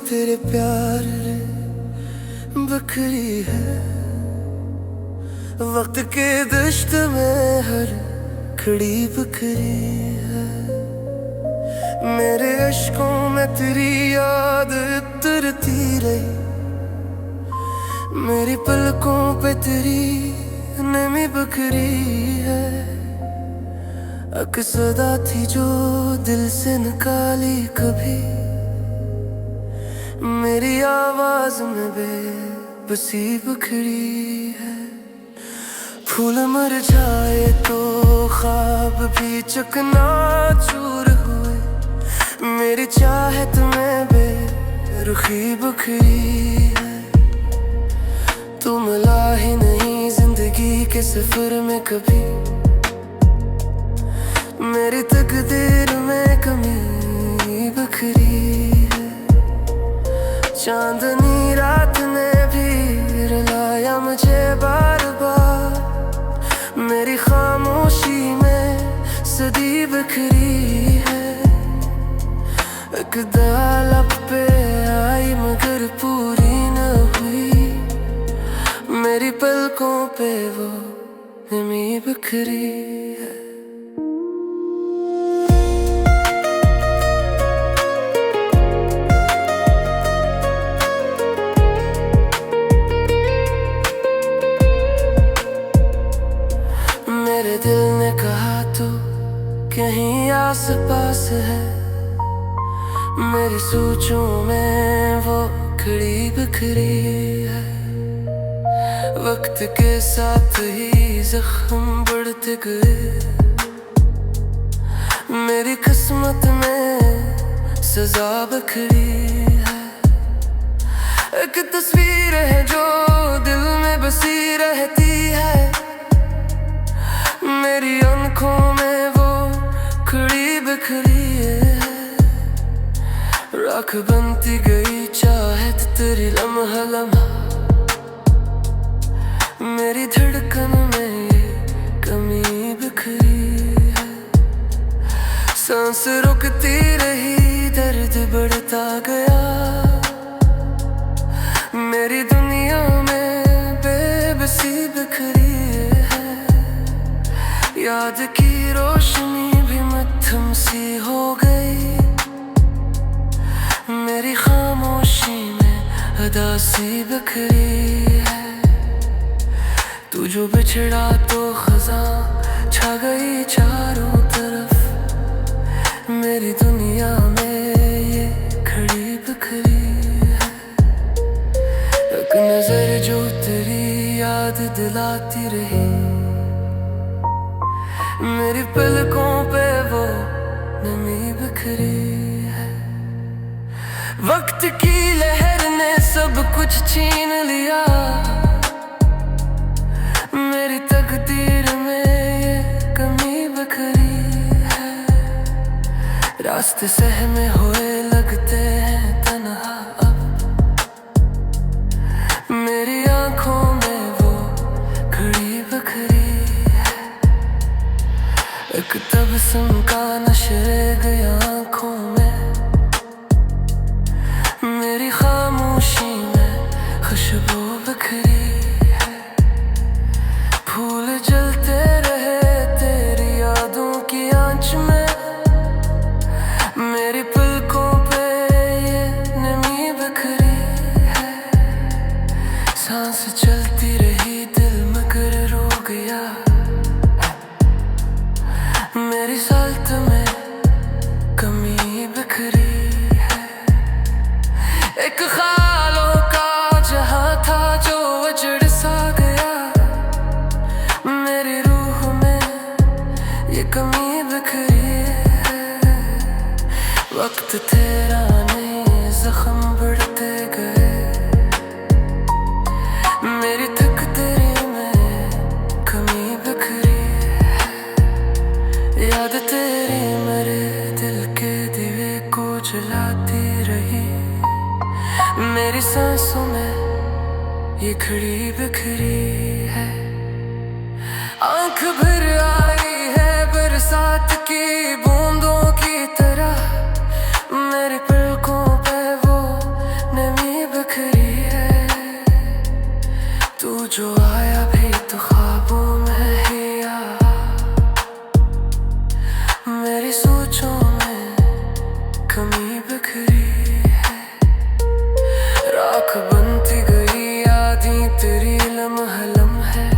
तेरे प्यार बकरी है। वक्त के दश्त में हर खड़ी बकरी है। मेरे अश्कों में तेरी याद उतरती रही। मेरी पलकों पे तेरी नमी बकरी है। अक्सदा थी जो दिल से निकाली कभी। मेरी आवाज में बेबसी बकरी है। फूल मुरझाए तो ख्वाब भी चकनाचूर हुए। मेरी चाहत में बेरुखी बकरी है। तू मिला ही नहीं जिंदगी के सफर में कभी। मेरी तकदीर में कमी बकरी है। चांदनी रात ने भी रुलाया मुझे बार बार। मेरी खामोशी में सदी बकरी है। एक लब पे आई मगर पूरी न हुई। मेरी पलकों पे वो नमी बकरी है। मेरे दिल ने कहा तू कहीं आस पास है। मेरी सोचों में वो खड़ी बकरी है। वक्त के साथ ही जख्म बढ़ते गए। मेरी किस्मत में सजा बकरी है। एक तस्वीर है जो दिल में बसी रहती है। मेरी आंखों में वो खड़ी बकरी है। राख बनती गई चाहत तेरी लम्हा लम्हा। मेरी धड़कन में ये कमी बकरी है। सांस रुकती रही दर्द बढ़ता गया। मेरी दुनिया में बेबसी बकरी है। याद की रोशनी भी मध्यम सी हो गई। मेरी खामोशी में अदासी बकरी है। तू जो बिछड़ा तो खज़ां छा गई चारों तरफ। मेरी दुनिया में ये खड़ी बकरी है। एक नजर जो तेरी याद दिलाती रही। मेरी पलकों पे वो नमी बकरी है। वक्त की लहर ने सब कुछ छीन लिया। मेरी तकदीर में ये कमी बकरी है। रास्ते सहमे हुए लगते हैं तन्हा अब। मेरी आंखों में वो खड़ी बकरी है। एक तबस्सुम का नशे गया आंखों में। मेरी खामोशी में खुशबू बकरी है। फूल जलते रहे तेरी यादों की आंच में। मेरी पलकों पे ये नमी बकरी है। सांस चलती रही दिल मगर रो गया। मेरी साल्त में कमी बकरी है। एक ख्यालों का जहां था जो उजड़ सा गया। मेरी रूह में ये कमी बकरी है। वक्त तेरा नहीं जख्म बढ़ते गए। मेरी तकदीर में कमी बकरी है। याद तेरी मेरे दिल के दिए को जलाती रही। मेरी सांसों में ये खड़ी बकरी है। आंख भर आई है बरसात की बूंदों की तरह। मेरी पलकों पे वो जो आया भी तो ख्वाबों में ही आया। मेरी सोचों में कमी बिखरी है, राख बनती गई यादें तेरी लम्हा है।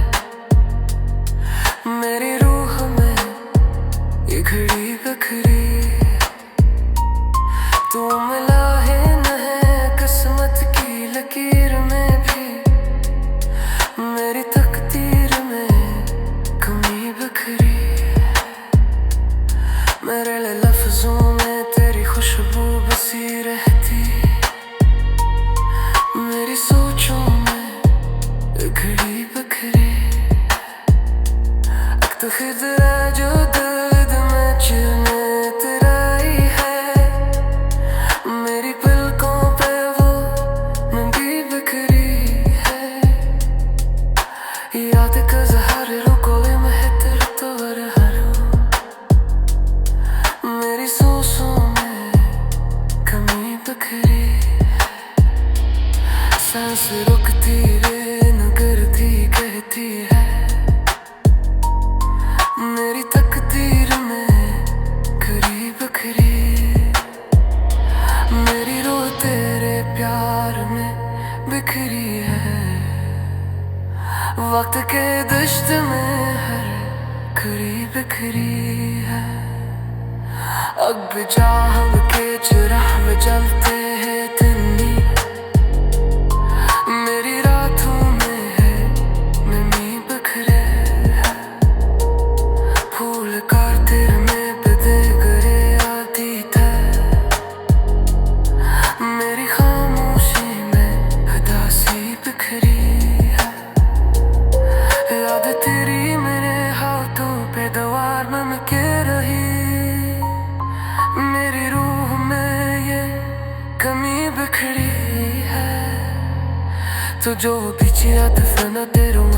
मेरी रूह में ये घड़ी बिखरी है, तू मिला है न है किस्मत की लकीर में भी। मेरी तकदीर में कमी बिखरी है, मेरे लफ्जों में तेरी खुशबू बसी रहती। मेरी सोचों में घड़ी बिखरी, अक्त खिदरा जो दर्द में चलने तेराई है। मेरी पलकों पे वो नदी बिखरी है, याद का जहर रुकोले में तेरे तो हरो। मेरी सांसों में कमी बिखरी है, सांस रुकती रे न करती कहती है। मेरी तकदीर में घड़ी बिखरी, मेरी रूह तेरे प्यार में बिखरी है। वक्त के दश्त में हर घड़ी बिखरी है, अब जाहब के चिराग जलते हैं तिन्नी। मेरी रातों में है नमी बिखरे है, फूल काटते में बदे करे आती थे। मेरी खामोशी में उदासी बिखरी है, याद तेरी मेरे हाथों पे दीवार में के रही। मेरी रूह में ये कमी बिखरी है, तो जो भी चिया दफना तेरों